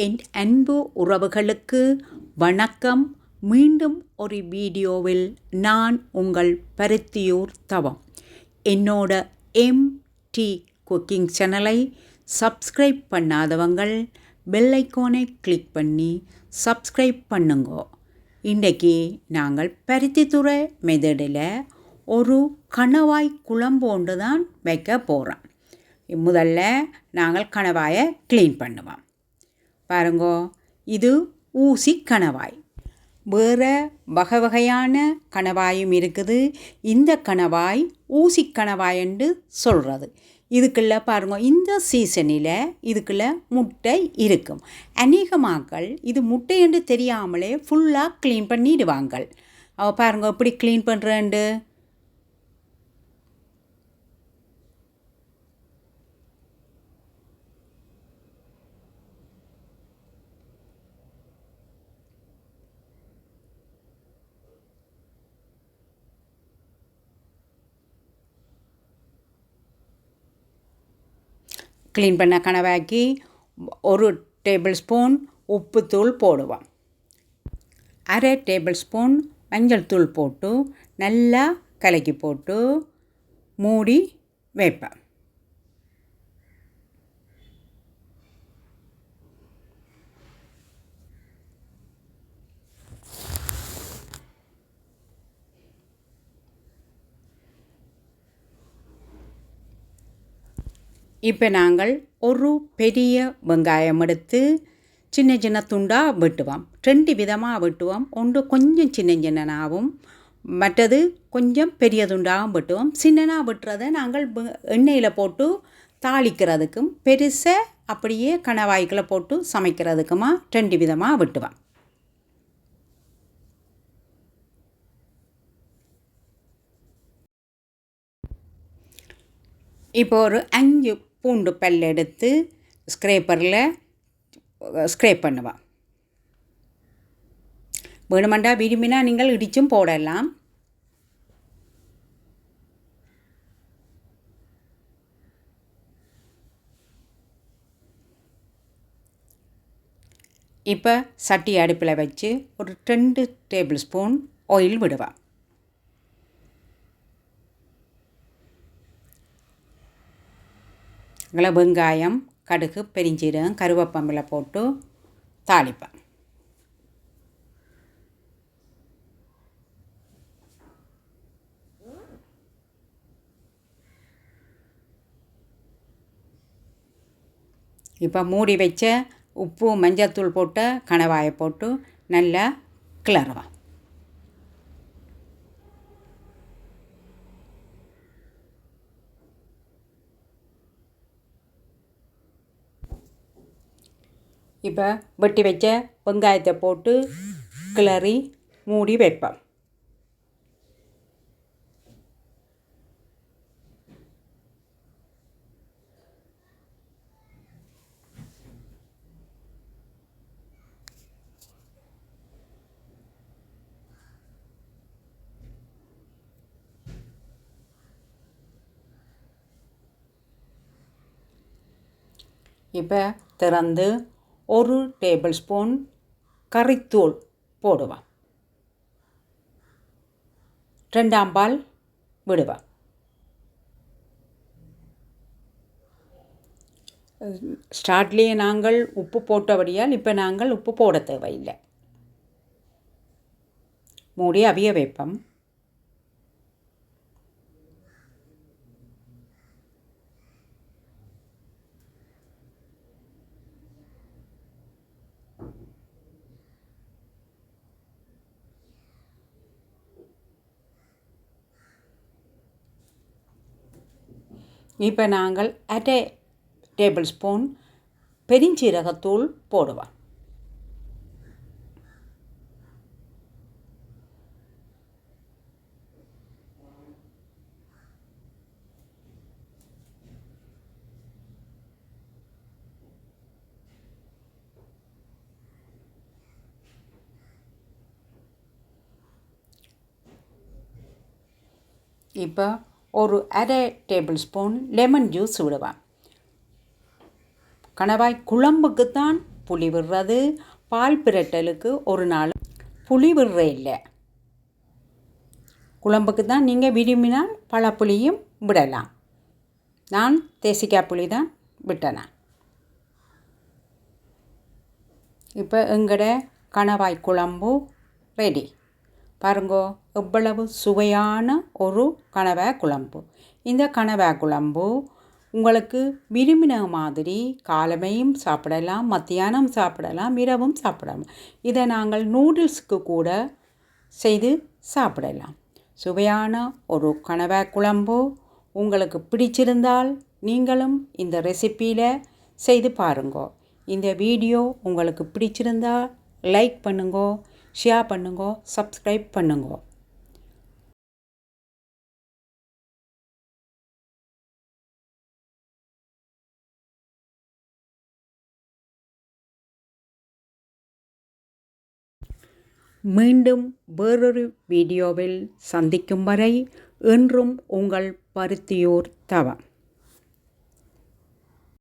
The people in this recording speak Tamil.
என் அன்பு உறவுகளுக்கு வணக்கம். மீண்டும் ஒரு வீடியோவில் நான் உங்கள் பருத்தியூர் தவம். என்னோட எம்டி குக்கிங் சேனலை சப்ஸ்கிரைப் பண்ணாதவங்கள் பெல் ஐக்கானை கிளிக் பண்ணி சப்ஸ்கிரைப் பண்ணுங்க. இன்றைக்கி நாங்கள் பருத்தித்துறை மெதடில் ஒரு கணவாய் குழம்பு ஒன்று தான் வைக்க போகிறோம். முதல்ல நாங்கள் கணவாயை க்ளீன் பண்ணுவோம். பாருங்கோ, இது ஊசி கணவாய். வேறு வகை வகையான கணவாயும் இருக்குது. இந்த கணவாய் ஊசி கணவாய் என்று சொல்கிறது. இதுக்குள்ள பாருங்க, இந்த சீசனில் இதுக்குள்ள முட்டை இருக்கும். அநேகமாக்கள் இது முட்டை என்று தெரியாமலே ஃபுல்லாக க்ளீன் பண்ணிடுவாங்க. பாருங்க எப்படி க்ளீன் பண்ணுறேன்ட்டு. க்ளீன் பண்ண கணவாக்கி 1 டேபிள் ஸ்பூன் உப்புத்தூள் போடுவோம். 1/2 டேபிள் ஸ்பூன் மஞ்சள் தூள் போட்டு நல்லா கலக்கி போட்டு மூடி வைப்பேன். இப்போ நாங்கள் ஒரு பெரிய வெங்காயம் எடுத்து சின்ன சின்ன துண்டாக வெட்டுவோம். 2 விதமாக வெட்டுவோம். ஒன்று கொஞ்சம் சின்ன சின்னனாகவும், மற்றது கொஞ்சம் பெரிய துண்டாகவும் வெட்டுவோம். சின்னனாக வெட்டுறதை நாங்கள் எண்ணெயில் போட்டு தாளிக்கிறதுக்கும், பெருசாக அப்படியே கணவாய்க்குள்ளே போட்டு சமைக்கிறதுக்குமா 2 விதமாக வெட்டுவோம். இப்போ ஒரு 5 பூண்டு பல் எடுத்து ஸ்க்ரேப்பரில் ஸ்க்ரேப் பண்ணுவேன். வேணுமெண்டா விரும்பினா நீங்கள் இடிச்சும் போடலாம். இப்போ சட்டி அடுப்பில் வச்சு ஒரு 2 டேபிள் ஸ்பூன் ஆயில் விடுவேன். வெங்காயம், கடுகு, பெருஞ்சீரகம், கருவேப்பம்பலை போட்டு தாளிப்பேன். இப்போ மூடி வச்ச உப்பு மஞ்சத்தூள் போட்ட கணவாயை போட்டு நல்லா கிளறுவேன். இப்போ வெட்டி வச்ச வெங்காயத்தை போட்டு கிளறி மூடி வைப்பேன். இப்போ திறந்து 1 டேபிள் ஸ்பூன் கறித்தூள் போடுவேன். 2ஆம் பால் விடுவேன். ஸ்டார்ட்லேயே நாங்கள் உப்பு போட்டபடியால் இப்போ நாங்கள் உப்பு போட தேவையில்லை. மூடி அவிய வைப்போம். இப்போ நாங்கள் 1/2 டேபிள் ஸ்பூன் பெருஞ்சீரகத்தூள் போடுவோம். இப்போ ஒரு 1/2 டேபிள் ஸ்பூன் லெமன் ஜூஸ் விடுவேன். கணவாய் குழம்புக்குத்தான் புளி விடுறது. பால் பிரட்டலுக்கு ஒரு நாள் புளி விடுற இல்லை. குழம்புக்கு தான் நீங்கள் விரும்பினால் பழப்புளியும் விடலாம். நான் தேசிக்காய் புளி தான் விட்டேன். இப்போ எங்கட கணவாய் குழம்பு ரெடி. பாருங்கோ எவ்வளவு சுவையான ஒரு கணவாய் குழம்பு. இந்த கணவாய் குழம்பு உங்களுக்கு விரும்பின மாதிரி காலமையும் சாப்பிடலாம், மத்தியானம் சாப்பிடலாம், இரவும் சாப்பிடலாம். இதை நாங்கள் நூடுல்ஸுக்கு கூட செய்து சாப்பிடலாம். சுவையான ஒரு கணவாய் குழம்பு உங்களுக்கு பிடிச்சிருந்தால் நீங்களும் இந்த ரெசிப்பியில் செய்து பாருங்கோ. இந்த வீடியோ உங்களுக்கு பிடிச்சிருந்தா லைக் பண்ணுங்கோ, ஷேர் பண்ணுங்கோ, சப்ஸ்கிரைப் பண்ணுங்கோ. மீண்டும் வேறொரு வீடியோவில் சந்திக்கும் வரை என்றும் உங்கள் பருத்தியூர் தவம்.